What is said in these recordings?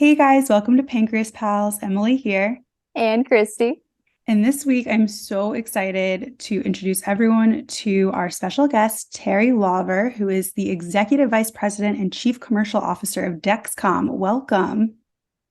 Hey guys, welcome to Pancreas Pals. Emily here. And Christie. And this week, I'm so excited to introduce everyone to our special guest, Teri Lawver, who is the Executive Vice President and Chief Commercial Officer of Dexcom. Welcome.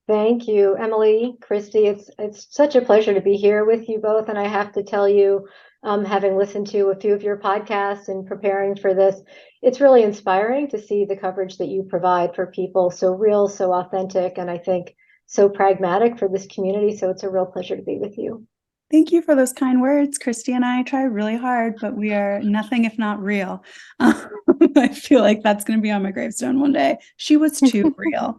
Thank you, Emily, Christie. It's such a pleasure to be here with you both. And I have to tell you, having listened to a few of your podcasts and preparing for this, it's really inspiring to see the coverage that you provide for people. So real, so authentic, and I think so pragmatic for this community. So it's a real pleasure to be with you. Thank you for those kind words. Christy and I try really hard, but we are nothing if not real. I feel like that's going to be on my gravestone one day. She was too real.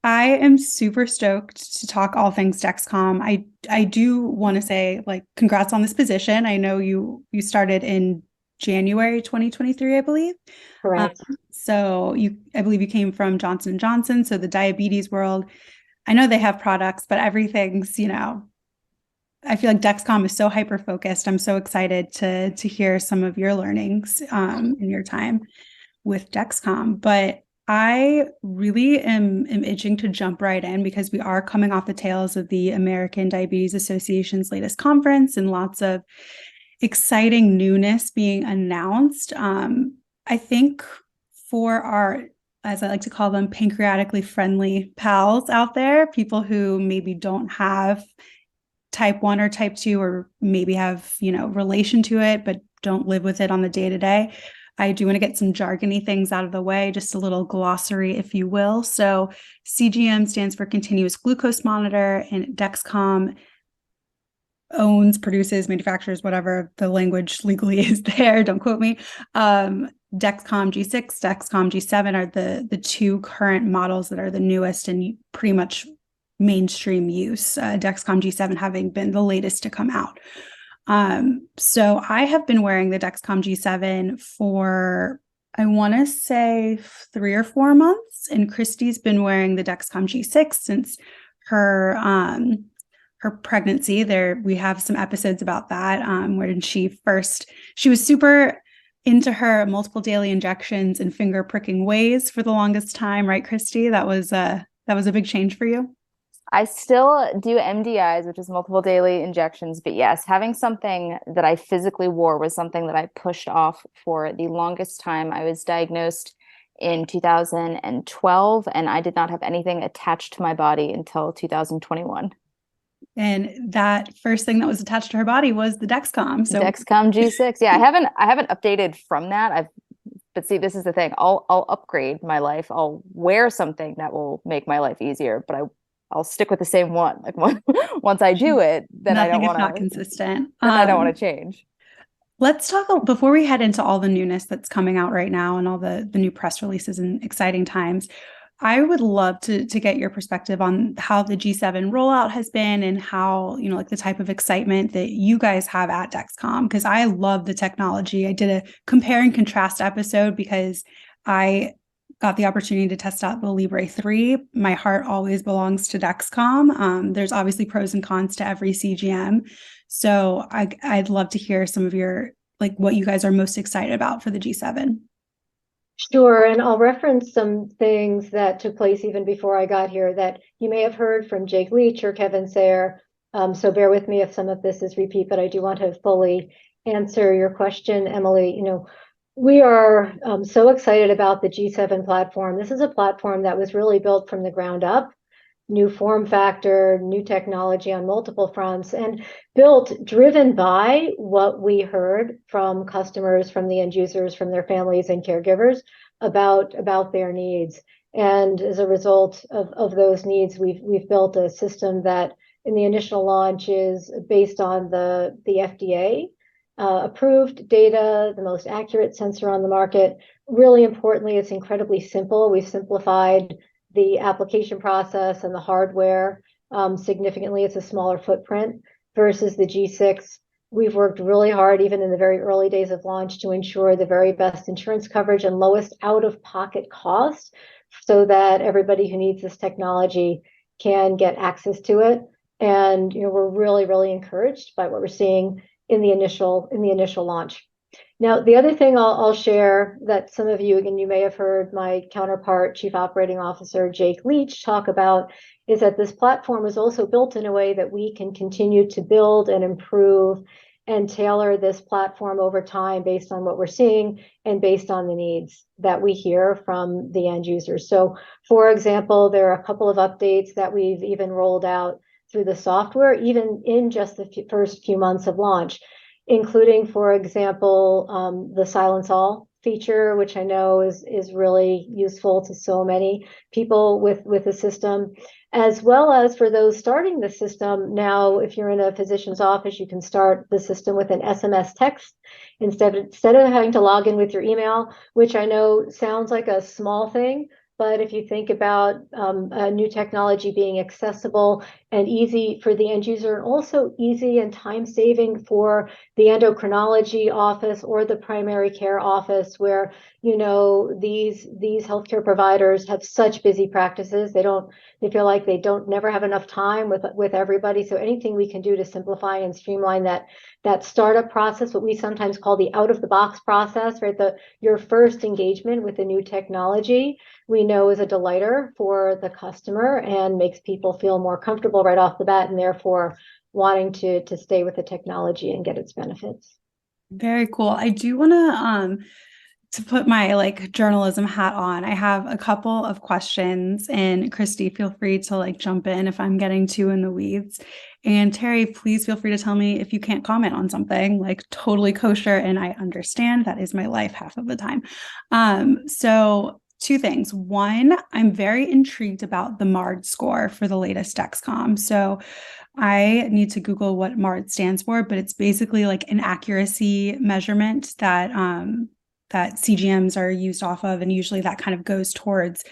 I am super stoked to talk all things Dexcom. I do want to say, like, congrats on this position. I know you started in January 2023, I believe. Correct. I believe you came from Johnson and Johnson, so the diabetes world. I know they have products, but everything's, I feel like Dexcom is so hyper focused. I'm so excited to hear some of your learnings in your time with Dexcom. But I really am itching to jump right in because we are coming off the tails of the American Diabetes Association's latest conference and lots of exciting newness being announced. I think for our, as I like to call them, pancreatically friendly pals out there, people who maybe don't have type 1 or type 2 or maybe have, relation to it, but don't live with it on the day-to-day. I do want to get some jargony things out of the way, just a little glossary, if you will. So CGM stands for continuous glucose monitor, and Dexcom owns, produces, manufactures, whatever the language legally is there. Don't quote me. Dexcom G6, Dexcom G7 are the two current models that are the newest and pretty much mainstream use. Dexcom G7 having been the latest to come out. So I have been wearing the Dexcom G7 for, I want to say 3 or 4 months, and Christie's been wearing the Dexcom G6 since her pregnancy. There, we have some episodes about that, where she was super into her multiple daily injections and finger pricking ways for the longest time, right, Christie? That was a big change for you. I still do MDIs, which is multiple daily injections, but yes, having something that I physically wore was something that I pushed off for the longest time. I was diagnosed in 2012, and I did not have anything attached to my body until 2021. And that first thing that was attached to her body was the Dexcom. So Dexcom G6. Yeah, I haven't updated from that. But see, this is the thing. I'll upgrade my life. I'll wear something that will make my life easier, but I'll stick with the same one. Like once I do it, then I don't nothing if want not to. consistent. Then I don't want to change. Let's talk before we head into all the newness that's coming out right now and all the new press releases and exciting times. I would love to get your perspective on how the G7 rollout has been and how, like the type of excitement that you guys have at Dexcom, because I love the technology. I did a compare and contrast episode because I got the opportunity to test out the Libre 3. My heart always belongs to Dexcom. There's obviously pros and cons to every CGM. So I'd love to hear some of your, like, what you guys are most excited about for the G7. Sure, and I'll reference some things that took place even before I got here that you may have heard from Jake Leach or Kevin Sayre. So bear with me if some of this is repeat, but I do want to fully answer your question, Emily. We are so excited about the G7 platform. This is a platform that was really built from the ground up, new form factor, new technology on multiple fronts, and driven by what we heard from customers, from the end users, from their families and caregivers about their needs. And as a result of those needs, we've built a system that in the initial launch is based on the FDA approved data, the most accurate sensor on the market. Really importantly, it's incredibly simple. We've simplified the application process and the hardware significantly. It's a smaller footprint versus the G6. We've worked really hard, even in the very early days of launch, to ensure the very best insurance coverage and lowest out-of-pocket cost so that everybody who needs this technology can get access to it. And we're really, really encouraged by what we're seeing in the initial launch. Now, the other thing I'll share that some of you, again, you may have heard my counterpart, Chief Operating Officer Jake Leach, talk about is that this platform is also built in a way that we can continue to build and improve and tailor this platform over time based on what we're seeing and based on the needs that we hear from the end users. So, for example, there are a couple of updates that we've even rolled out through the software, even in just the first few months of launch, including, for example, the Silence All feature, which I know is really useful to so many people with the system, as well as for those starting the system. Now, if you're in a physician's office, you can start the system with an SMS text instead of having to log in with your email, which I know sounds like a small thing. But if you think about a new technology being accessible and easy for the end user, and also easy and time saving for the endocrinology office or the primary care office, where these healthcare providers have such busy practices, they feel like they don't never have enough time with everybody. So anything we can do to simplify and streamline that startup process, what we sometimes call the out of the box process, right? Your first engagement with a new technology, we know is a delighter for the customer and makes people feel more comfortable right off the bat, and therefore wanting to stay with the technology and get its benefits. Very cool. I do want to put my journalism hat on. I have a couple of questions, and Christie, feel free to jump in if I'm getting too in the weeds. And Teri, please feel free to tell me if you can't comment on something, totally kosher. And I understand that is my life half of the time. So two things. One, I'm very intrigued about the MARD score for the latest Dexcom. So I need to Google what MARD stands for, but it's basically an accuracy measurement that that CGMs are used off of, and usually that kind of goes towards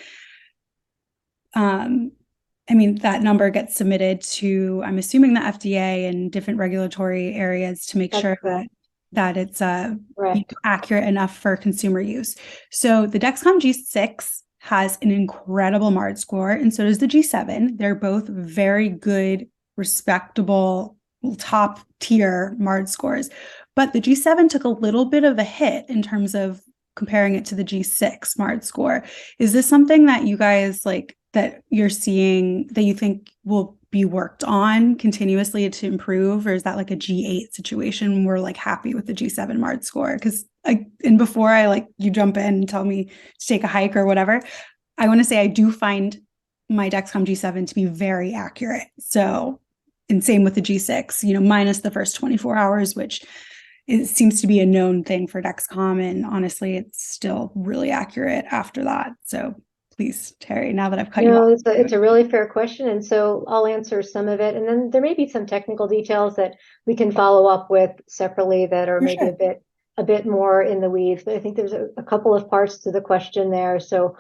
that number gets submitted to, I'm assuming, the FDA and different regulatory areas to make sure that it's accurate enough for consumer use. So the Dexcom G6 has an incredible MARD score, and so does the G7. They're both very good, respectable, top tier MARD scores. But the G7 took a little bit of a hit in terms of comparing it to the G6 MARD score. Is this something that you guys that you're seeing that you think will be worked on continuously to improve, or is that a G8 situation? We're happy with the G7 MARD score? Because before you jump in and tell me to take a hike or whatever, I want to say I do find my Dexcom G7 to be very accurate. So, and same with the G6, minus the first 24 hours, which it seems to be a known thing for Dexcom. And honestly, it's still really accurate after that. So please, Teri, now that I've cut you off. It's a really fair question. And so I'll answer some of it. And then there may be some technical details that we can follow up with separately that are maybe a bit more in the weeds. But I think there's a couple of parts to the question there. So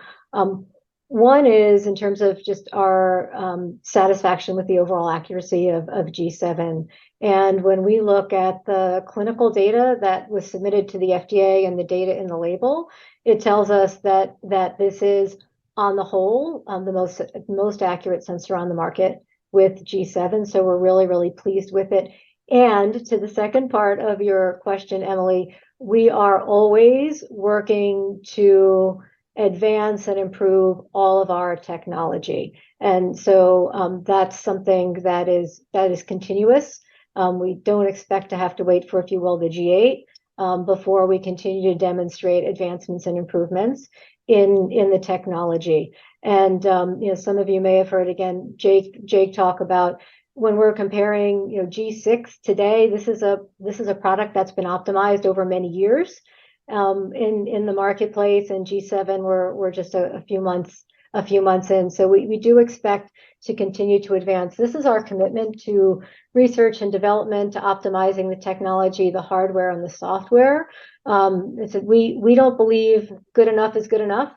one is in terms of just our satisfaction with the overall accuracy of G7. And when we look at the clinical data that was submitted to the FDA and the data in the label, it tells us that this is, on the whole, the most accurate sensor on the market with G7. So we're really, really pleased with it. And to the second part of your question, Emily, we are always working to advance and improve all of our technology. And so that's something that is continuous. We don't expect to have to wait for, if you will, the G8 before we continue to demonstrate advancements and improvements in the technology. And some of you may have heard, again, Jake talk about when we're comparing G6 today. This is a product that's been optimized over many years in the marketplace, and G7 we're just a few months in. So we do expect to continue to advance. This is our commitment to research and development, to optimizing the technology, the hardware and the software. We don't believe good enough is good enough,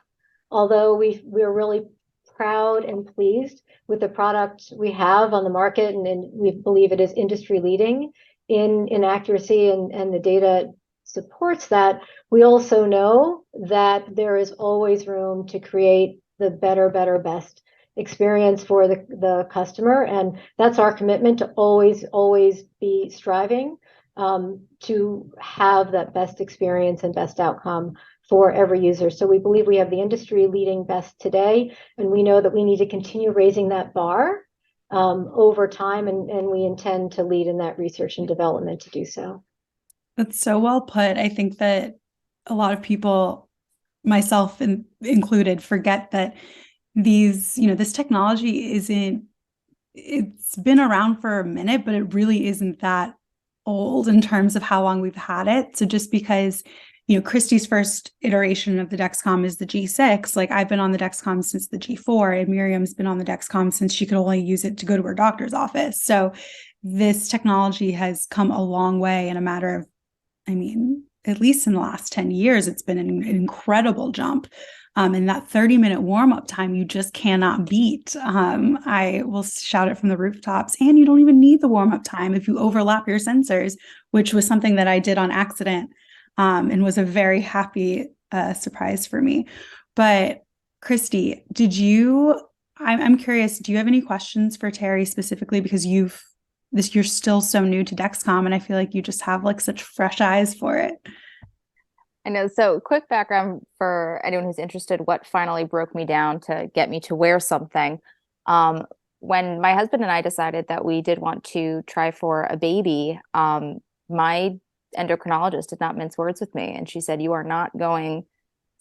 although we're really proud and pleased with the product we have on the market, and we believe it is industry leading in accuracy, and the data supports that. We also know that there is always room to create the better, best experience for the customer, and that's our commitment, to always be striving to have that best experience and best outcome for every user. So we believe we have the industry leading best today, and we know that we need to continue raising that bar over time, and we intend to lead in that research and development to do so. That's so well put. I think that a lot of people, myself included, forget that this technology it's been around for a minute, but it really isn't that old in terms of how long we've had it. So just because, Christie's first iteration of the Dexcom is the G6, like I've been on the Dexcom since the G4, and Miriam's been on the Dexcom since she could only use it to go to her doctor's office. So this technology has come a long way in a matter of, at least in the last 10 years, it's been an incredible jump. And that 30-minute warm-up time, you just cannot beat. I will shout it from the rooftops. And you don't even need the warm-up time if you overlap your sensors, which was something that I did on accident, and was a very happy surprise for me. But Christie, I'm curious, do you have any questions for Teri specifically? Because you're still so new to Dexcom, and I feel like you just have like such fresh eyes for it. I know. So quick background for anyone who's interested, what finally broke me down to get me to wear something. When my husband and I decided that we did want to try for a baby, my endocrinologist did not mince words with me. And she said, you are not going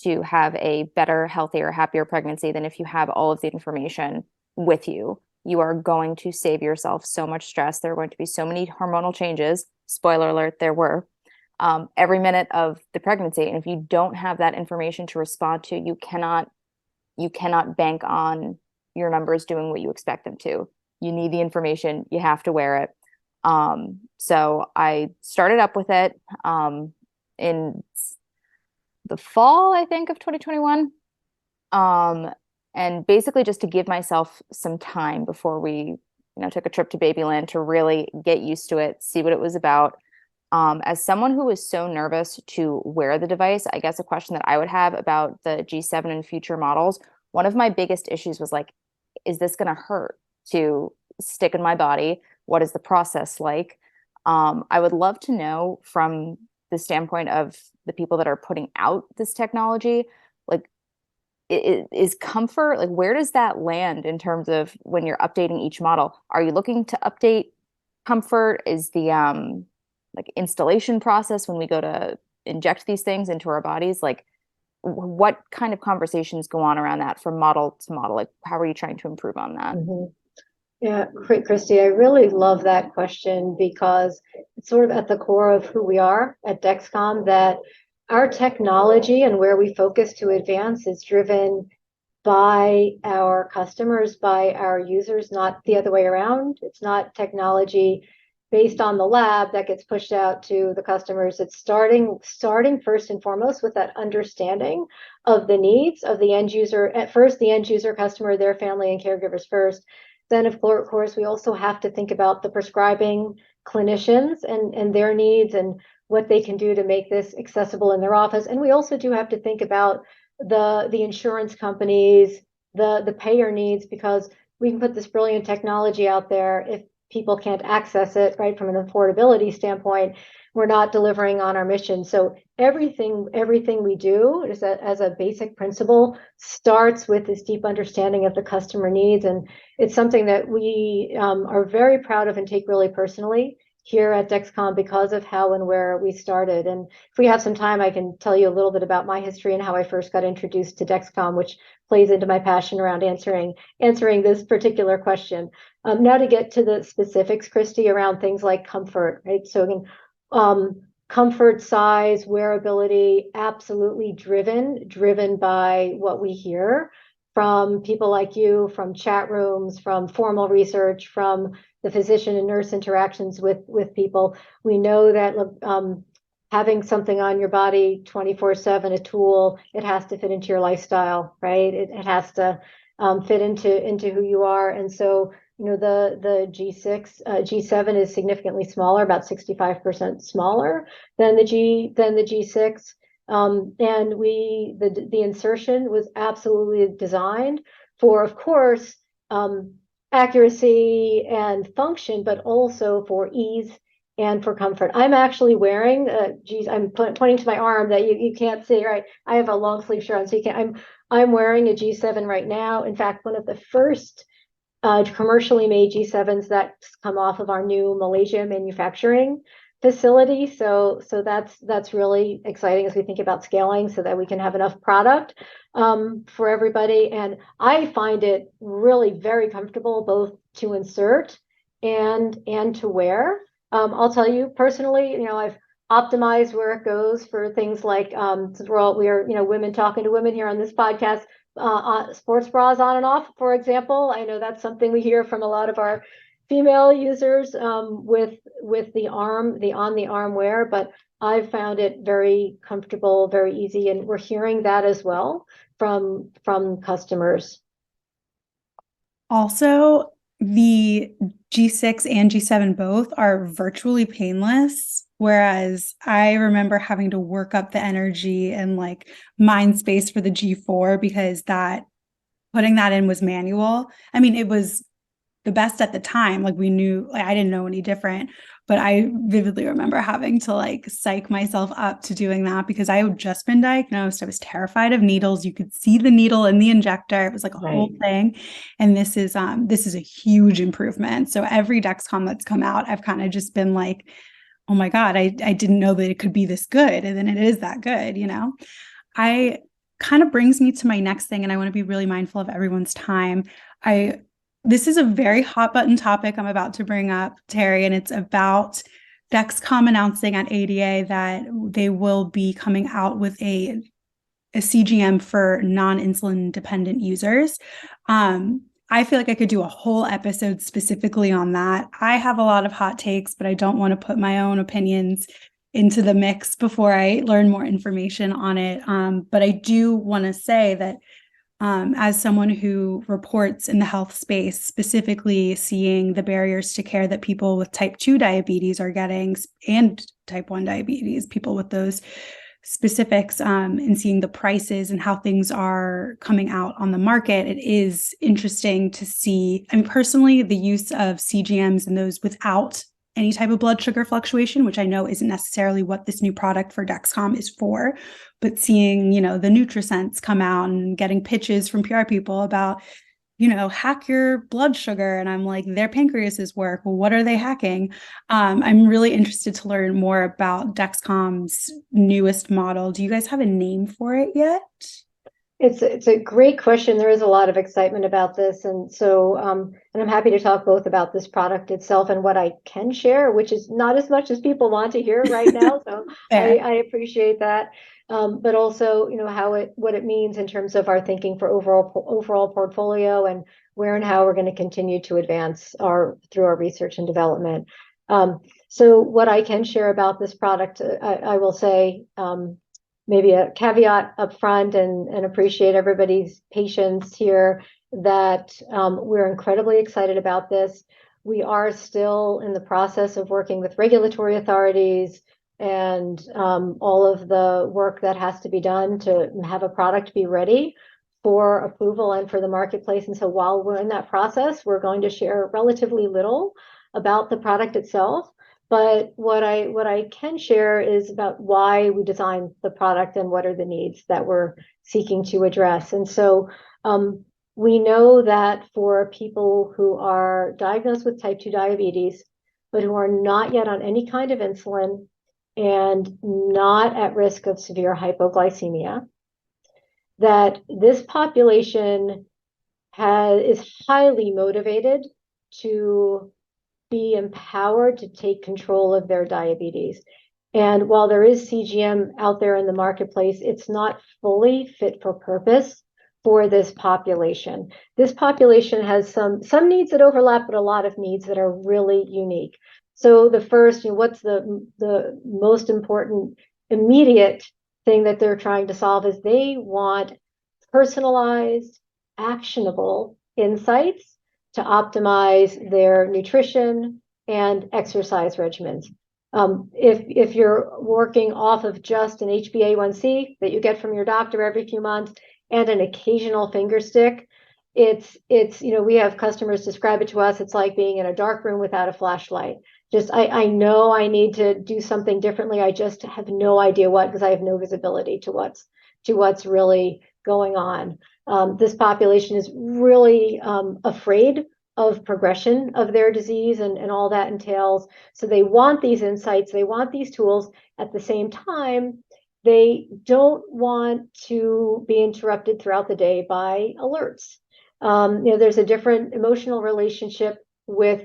to have a better, healthier, happier pregnancy than if you have all of the information with you. You are going to save yourself so much stress. There are going to be so many hormonal changes. Spoiler alert, there were. Every minute of the pregnancy. And if you don't have that information to respond to, you cannot bank on your numbers doing what you expect them to. You need the information, you have to wear it. So I started up with it in the fall, I think, of 2021. And basically just to give myself some time before we, took a trip to Babyland to really get used to it, see what it was about. As someone who was so nervous to wear the device, I guess a question that I would have about the G7 and future models, one of my biggest issues was like, is this going to hurt to stick in my body? What is the process like? I would love to know from the standpoint of the people that are putting out this technology, like, is comfort, like, where does that land in terms of when you're updating each model? Are you looking to update comfort? Is the like installation process when we go to inject these things into our bodies, like what kind of conversations go on around that from model to model? Like, how are you trying to improve on that? Mm-hmm. Yeah, Christie, I really love that question because it's sort of at the core of who we are at Dexcom, that our technology and where we focus to advance is driven by our customers, by our users, not the other way around. It's not technology based on the lab that gets pushed out to the customers. It's starting first and foremost with that understanding of the needs of the end user. At first, the end user customer, their family and caregivers first. Then, of course, we also have to think about the prescribing clinicians and their needs and what they can do to make this accessible in their office. And we also do have to think about the insurance companies, the payer needs, because we can put this brilliant technology out there. If people can't access it, right, from an affordability standpoint, we're not delivering on our mission. So everything we do is as a basic principle starts with this deep understanding of the customer needs. And it's something that we are very proud of and take really personally here at Dexcom because of how and where we started. And if we have some time, I can tell you a little bit about my history and how I first got introduced to Dexcom, which plays into my passion around answering this particular question. Now to get to the specifics, Christie, around things like comfort, right? So again, comfort, size, wearability, absolutely driven by what we hear from people like you, from chat rooms, from formal research, from the physician and nurse interactions with people. We know that having something on your body 24/7, a tool, it has to fit into your lifestyle, right? It has to fit into who you are. And so, the G7 is significantly smaller, about 65% smaller than the G6. And the insertion was absolutely designed for, of course, accuracy and function, but also for ease and for comfort. I'm actually wearing, I'm pointing to my arm that you can't see, right? I have a long sleeve shirt on, so you can't. I'm wearing a G7 right now. In fact, one of the first commercially made G7s that's come off of our new Malaysia manufacturing facility. So that's really exciting as we think about scaling so that we can have enough product for everybody. And I find it really very comfortable both to insert and to wear. I'll tell you personally, I've optimized where it goes for things like since we are women talking to women here on this podcast, sports bras on and off, for example. I know that's something we hear from a lot of our female users with the on the arm wear, but I've found it very comfortable, very easy, and we're hearing that as well from customers. Also, the G6 and G7 both are virtually painless. Whereas I remember having to work up the energy and like mind space for the G4 because putting that in was manual. I mean, it was the best at the time. Like we knew, like I didn't know any different, but I vividly remember having to like psych myself up to doing that because I had just been diagnosed. I was terrified of needles. You could see the needle in the injector. It was like a whole thing. And this is a huge improvement. So every Dexcom that's come out, I've kind of just been like, oh my God, I didn't know that it could be this good. And then it is that good, I kind of brings me to my next thing, and I want to be really mindful of everyone's time. This is a very hot button topic I'm about to bring up, Teri, and it's about Dexcom announcing at ADA that they will be coming out with a CGM for non-insulin dependent users. I feel like I could do a whole episode specifically on that. I have a lot of hot takes, but I don't want to put my own opinions into the mix before I learn more information on it. But I do want to say that as someone who reports in the health space, specifically seeing the barriers to care that people with type 2 diabetes are getting and type 1 diabetes, people with those specifics, and seeing the prices and how things are coming out on the market, it is interesting to see. I mean, personally, the use of CGMs and those without any type of blood sugar fluctuation, which I know isn't necessarily what this new product for Dexcom is for, but seeing, the NutriSense come out and getting pitches from PR people about, hack your blood sugar. And I'm like, their pancreases work. Well, what are they hacking? I'm really interested to learn more about Dexcom's newest model. Do you guys have a name for it yet? It's a great question. There is a lot of excitement about this. And so, and I'm happy to talk both about this product itself and what I can share, which is not as much as people want to hear right now. So I appreciate that. But also, what it means in terms of our thinking for overall portfolio and where and how we're going to continue to advance through our research and development. So what I can share about this product, I will say, maybe a caveat up front and appreciate everybody's patience here that we're incredibly excited about this. We are still in the process of working with regulatory authorities and all of the work that has to be done to have a product be ready for approval and for the marketplace. And so while we're in that process, we're going to share relatively little about the product itself. But what I can share is about why we designed the product and what are the needs that we're seeking to address. And so we know that for people who are diagnosed with type 2 diabetes, but who are not yet on any kind of insulin and not at risk of severe hypoglycemia, that this population is highly motivated to be empowered to take control of their diabetes. And while there is CGM out there in the marketplace, it's not fully fit for purpose for this population. This population has some needs that overlap, but a lot of needs that are really unique. So the first, what's the most important immediate thing that they're trying to solve is they want personalized, actionable insights to optimize their nutrition and exercise regimens. If you're working off of just an HbA1c that you get from your doctor every few months and an occasional finger stick, it's we have customers describe it to us, it's like being in a dark room without a flashlight. I know I need to do something differently. I just have no idea what, because I have no visibility to what's really going on. This population is really afraid of progression of their disease and all that entails. So they want these insights, they want these tools. At the same time, they don't want to be interrupted throughout the day by alerts. There's a different emotional relationship with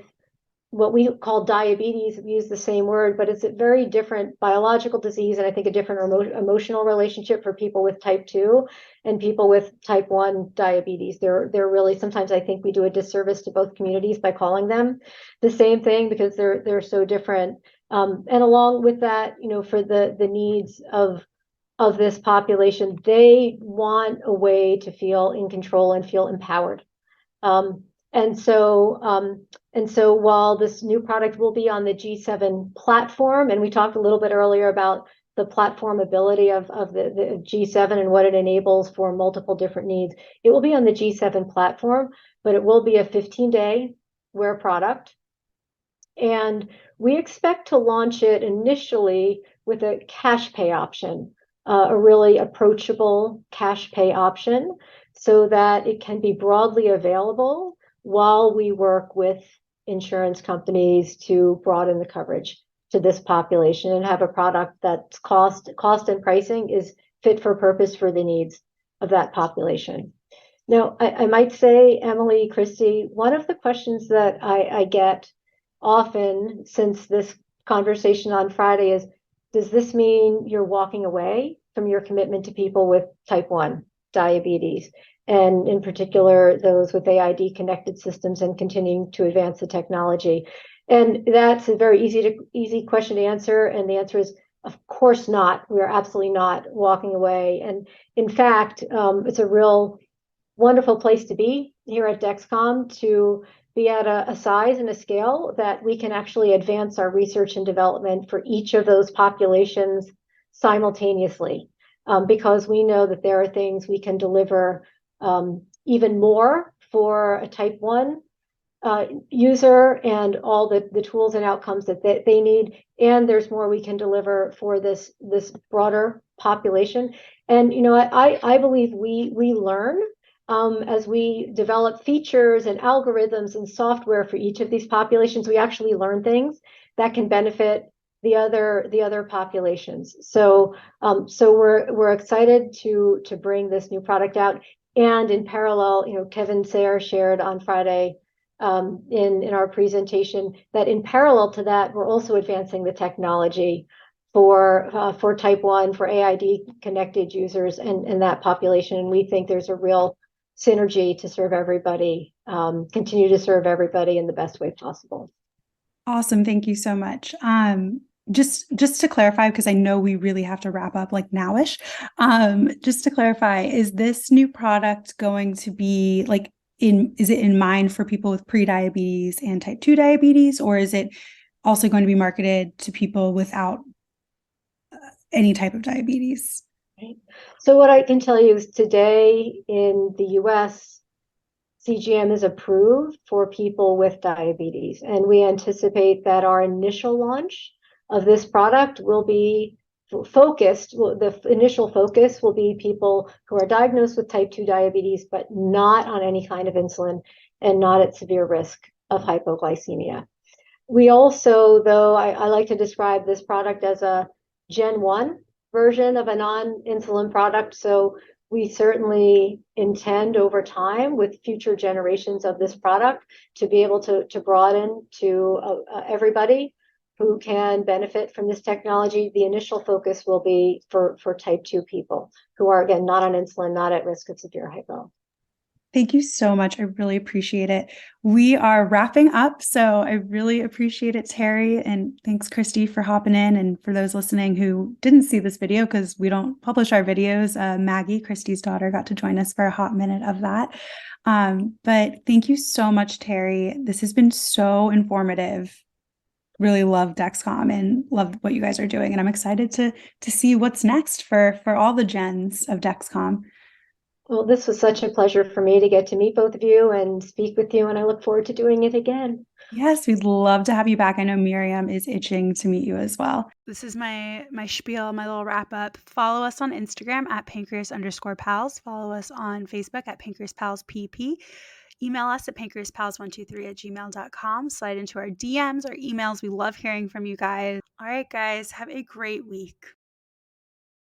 what we call diabetes. We use the same word, but it's a very different biological disease, and I think a different emotional relationship for people with type 2 and people with type 1 diabetes. They're really, sometimes I think we do a disservice to both communities by calling them the same thing, because they're so different. And along with that, for the needs of this population, they want a way to feel in control and feel empowered. And so while this new product will be on the G7 platform, and we talked a little bit earlier about the platform ability of the G7 and what it enables for multiple different needs, it will be on the G7 platform, but it will be a 15-day wear product. And we expect to launch it initially with a cash pay option, a really approachable cash pay option, so that it can be broadly available while we work with insurance companies to broaden the coverage to this population and have a product that's cost and pricing is fit for purpose for the needs of that population. Now, I might say, Emily, Christie, one of the questions that I get often since this conversation on Friday is, does this mean you're walking away from your commitment to people with type 1 diabetes, and in particular those with AID connected systems, and continuing to advance the technology? And that's a very easy question to answer. And the answer is, of course not. We are absolutely not walking away. And in fact, it's a real wonderful place to be here at Dexcom, to be at a size and a scale that we can actually advance our research and development for each of those populations simultaneously, because we know that there are things we can deliver even more for a type 1 user, and all the tools and outcomes that they need. And there's more we can deliver for this broader population. And I believe we learn as we develop features and algorithms and software for each of these populations. We actually learn things that can benefit the other populations. So we're excited to bring this new product out. And in parallel, Kevin Sayre shared on Friday in our presentation that in parallel to that, we're also advancing the technology for type 1, for AID connected users and that population. And we think there's a real synergy to serve everybody, continue to serve everybody in the best way possible. Awesome. Thank you so much. Just to clarify, because I know we really have to wrap up like nowish. Just to clarify, is this new product going to be like is it in mind for people with pre-diabetes and type 2 diabetes, or is it also going to be marketed to people without any type of diabetes? Right. So what I can tell you is today in the US, CGM is approved for people with diabetes, and we anticipate that our initial launch of this product will be focused. The initial focus will be people who are diagnosed with type 2 diabetes, but not on any kind of insulin and not at severe risk of hypoglycemia. We also, though, I like to describe this product as a Gen 1 version of a non-insulin product. So we certainly intend over time with future generations of this product to be able to broaden to everybody who can benefit from this technology. The initial focus will be for type 2 people who are, again, not on insulin, not at risk of severe hypo. Thank you so much. I really appreciate it. We are wrapping up, so I really appreciate it, Teri, and thanks, Christie, for hopping in. And for those listening who didn't see this video, because we don't publish our videos, Maggie, Christie's daughter, got to join us for a hot minute of that. But thank you so much, Teri. This has been so informative. Really love Dexcom and love what you guys are doing. And I'm excited to see what's next for all the gens of Dexcom. Well, this was such a pleasure for me to get to meet both of you and speak with you, and I look forward to doing it again. Yes, we'd love to have you back. I know Miriam is itching to meet you as well. This is my spiel, my little wrap up. Follow us on Instagram at pancreas_pals. Follow us on Facebook at pancreaspalspp. Email us at pancreaspals123@gmail.com. Slide into our DMs or emails. We love hearing from you guys. All right, guys, have a great week.